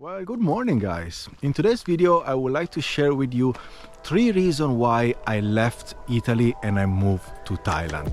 Well, good morning guys. In today's video, I would like to share with you 3 reasons why I left Italy and I moved to Thailand.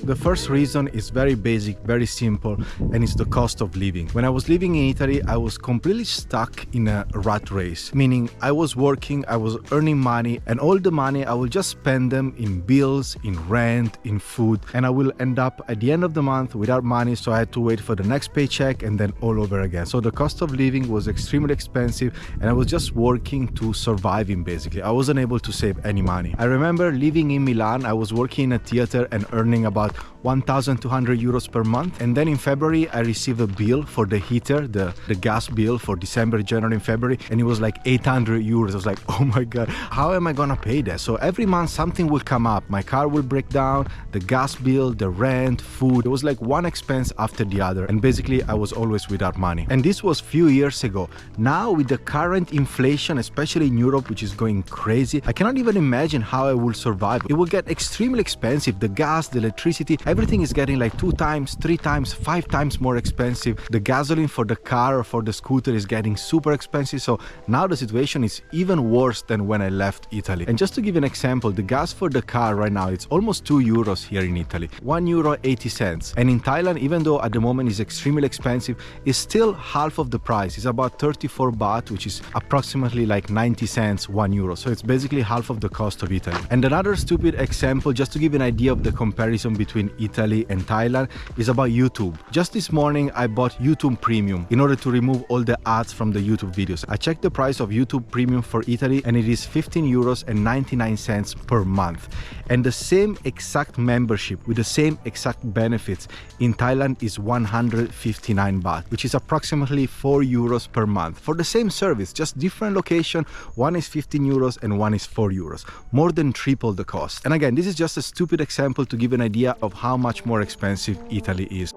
The first reason is very basic, very simple, and it's the cost of living. When I was living in Italy, I was completely stuck in a rat race, meaning I was working, I was earning money, and all the money I will just spend them in bills, in rent, in food, and I will end up at the end of the month without money, so I had to wait for the next paycheck and then all over again. So the cost of living was extremely expensive, and I was just working to surviving basically. I wasn't able to save any money. I remember living in Milan, I was working in a theater and earning about 1,200 euros per month, and then in February I received a bill for the heater, the gas bill for December, January and February, and it was like 800 euros. I was like, oh my god, how am I gonna pay that? So every month something will come up, my car will break down, the gas bill, the rent, food. It was like one expense after the other, and basically I was always without money. And this was few years ago. Now with the current inflation, especially in Europe, which is going crazy, I cannot even imagine how I will survive. It will get extremely expensive. The gas, the electricity, everything is getting like 2 times, 3 times, 5 times more expensive. The gasoline for the car or for the scooter is getting super expensive. So now the situation is even worse than when I left Italy. And just to give an example, the gas for the car right now, it's almost 2 euros here in Italy, €1.80. And in Thailand, even though at the moment it's extremely expensive, it's still half of the price. It's about 34 baht, which is approximately like 90 cents, €1. So it's basically half of the cost of Italy. And another stupid example, just to give an idea of the comparison between Italy and Thailand, is about YouTube. Just this morning I bought YouTube Premium in order to remove all the ads from the YouTube videos. I checked the price of YouTube Premium for Italy and it is €15.99 per month. And the same exact membership with the same exact benefits in Thailand is 159 baht, which is approximately 4 euros per month. For the same service, just different location, one is 15 euros and one is 4 euros. More than triple the cost. And again, this is just a stupid example to give an idea of how much more expensive Italy is.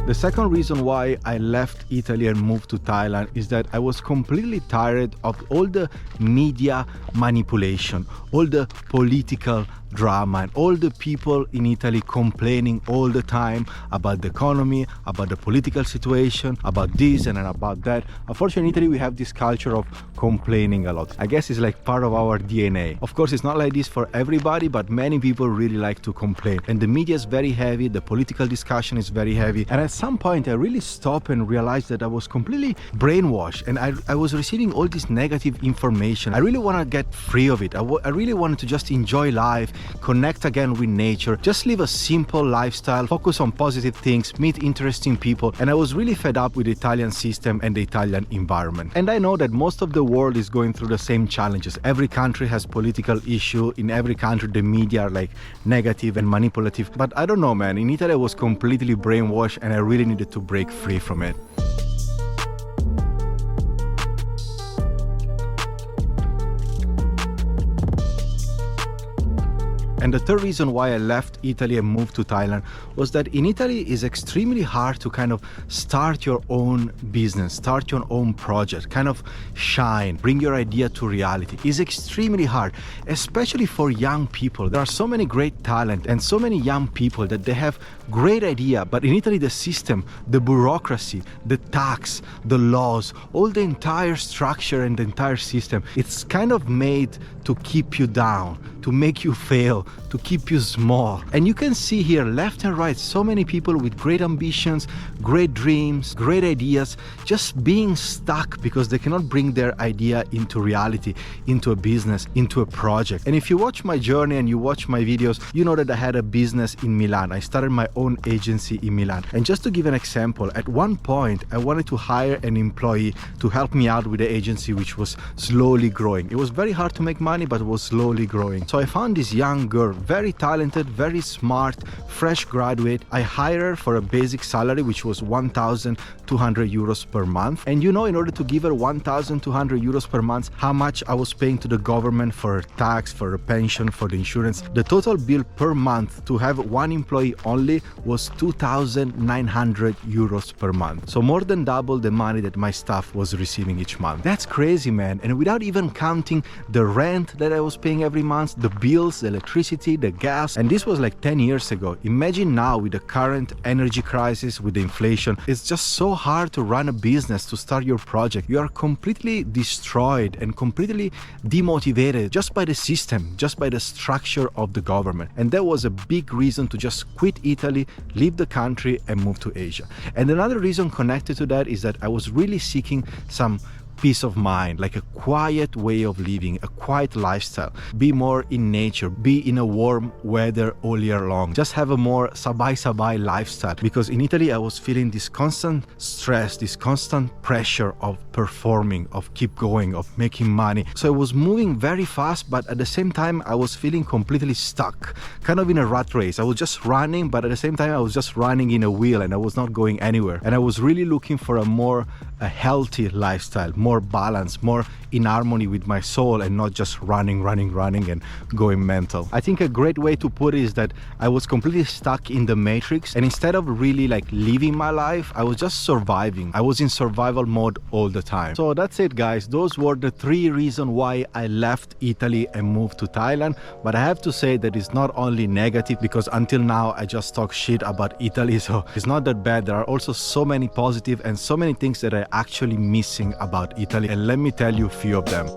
The second reason why I left Italy and moved to Thailand is that I was completely tired of all the media manipulation, all the political drama, and all the people in Italy complaining all the time about the economy, about the political situation, about this and about that. Unfortunately, in Italy, we have this culture of complaining a lot. I guess it's like part of our DNA. Of course, it's not like this for everybody, but many people really like to complain. And the media is very heavy, the political discussion is very heavy. And at some point, I really stopped and realized that I was completely brainwashed and I was receiving all this negative information. I really want to get free of it. I really wanted to just enjoy life, connect again with nature, just live a simple lifestyle, focus on positive things, meet interesting people. And I was really fed up with the Italian system and the Italian environment. And I know that most of the world is going through the same challenges. Every country has political issue. In every country, the media are like negative and manipulative. But I don't know, man. In Italy, I was completely brainwashed and I really needed to break free from it. And the third reason why I left Italy and moved to Thailand was that in Italy it's extremely hard to kind of start your own business, start your own project, kind of shine, bring your idea to reality. It's extremely hard, especially for young people. There are so many great talent and so many young people that they have great idea, but in Italy the system, the bureaucracy, the tax, the laws, all the entire structure and the entire system, it's kind of made to keep you down, to make you fail, to keep you small. And you can see here left and right so many people with great ambitions, great dreams, great ideas, just being stuck because they cannot bring their idea into reality, into a business, into a project. And if you watch my journey and you watch my videos, you know that I had a business in Milan. I started my own agency in Milan. And just to give an example, at one point I wanted to hire an employee to help me out with the agency, which was slowly growing. It was very hard to make money, but it was slowly growing. So I found this young girl girl, very talented, very smart, fresh graduate. I hired her for a basic salary, which was 1,200 euros per month. And you know, in order to give her 1,200 euros per month, how much I was paying to the government for her tax, for her pension, for the insurance? The total bill per month to have one employee only was 2,900 euros per month. So more than double the money that my staff was receiving each month. That's crazy, man. And without even counting the rent that I was paying every month, the bills, the electricity, the gas. And this was like 10 years ago. Imagine now with the current energy crisis, with the inflation, it's just so hard to run a business, to start your project. You are completely destroyed and completely demotivated just by the system, just by the structure of the government. And that was a big reason to just quit Italy, leave the country and move to Asia. And another reason connected to that is that I was really seeking some peace of mind, like a quiet way of living, a quiet lifestyle, be more in nature, be in a warm weather all year long, just have a more sabay lifestyle. Because in Italy I was feeling this constant stress, this constant pressure of performing, of keep going, of making money. So I was moving very fast, but at the same time I was feeling completely stuck, kind of in a rat race. I was just running, but at the same time I was just running in a wheel and I was not going anywhere. And I was really looking for a healthy lifestyle, more balance, more in harmony with my soul, and not just running and going mental. I think a great way to put it is that I was completely stuck in the matrix, and instead of really like living my life, I was just surviving. I was in survival mode all the time. So that's it, guys. Those were the 3 reasons why I left Italy and moved to Thailand. But I have to say that it's not only negative, because until now I just talk shit about Italy, so it's not that bad. There are also so many positive and so many things that I actually missing about Italy, and let me tell you a few of them.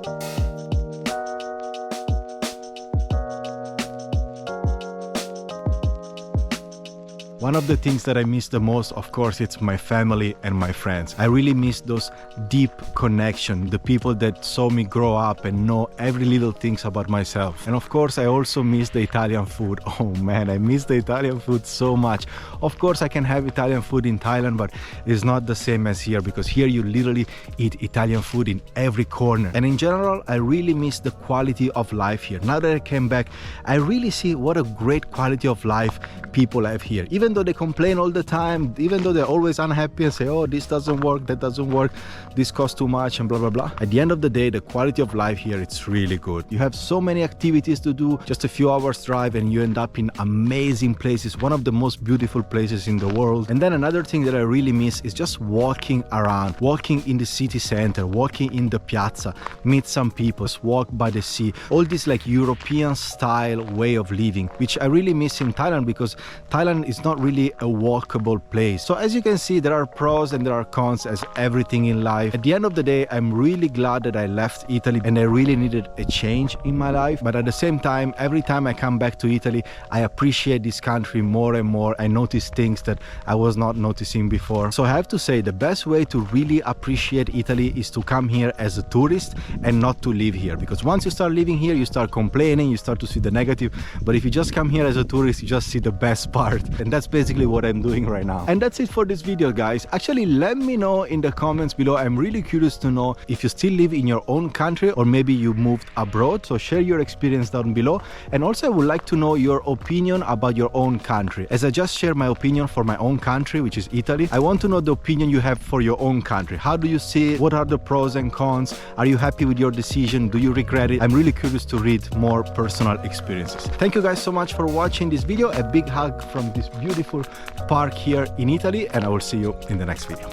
One of the things that I miss the most, of course, it's my family and my friends. I really miss those deep connection, the people that saw me grow up and know every little things about myself. And of course, I also miss the Italian food. Oh man, I miss the Italian food so much. Of course, I can have Italian food in Thailand, but it's not the same as here, because here you literally eat Italian food in every corner. And in general, I really miss the quality of life here. Now that I came back, I really see what a great quality of life people have here. Even though they complain all the time, even though they're always unhappy and say, oh, this doesn't work, that doesn't work, this costs too much and blah blah blah. At the end of the day, the quality of life here, it's really good. You have so many activities to do, just a few hours drive and you end up in amazing places, one of the most beautiful places in the world. And then another thing that I really miss is just walking around, walking in the city center, walking in the piazza, meet some people, walk by the sea, all this like European style way of living, which I really miss in Thailand, because Thailand is not really a walkable place. So as you can see, there are pros and there are cons as everything in life. At the end of the day, I'm really glad that I left Italy and I really needed a change in my life. But at the same time, every time I come back to Italy, I appreciate this country more and more. I notice things that I was not noticing before. So I have to say, the best way to really appreciate Italy is to come here as a tourist and not to live here. Because once you start living here, you start complaining, you start to see the negative. But if you just come here as a tourist, you just see the best part. And that's basically what I'm doing right now. And that's it for this video, guys. Actually, let me know in the comments below. I'm really curious to know if you still live in your own country or maybe you moved abroad. So share your experience down below. And also I would like to know your opinion about your own country. As I just shared my opinion for my own country, which is Italy, I want to know the opinion you have for your own country. How do you see it? What are the pros and cons? Are you happy with your decision? Do you regret it? I'm really curious to read more personal experiences. Thank you guys so much for watching this video. A big hug from this beautiful park here in Italy, and I will see you in the next video.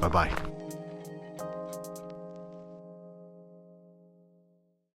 Bye bye.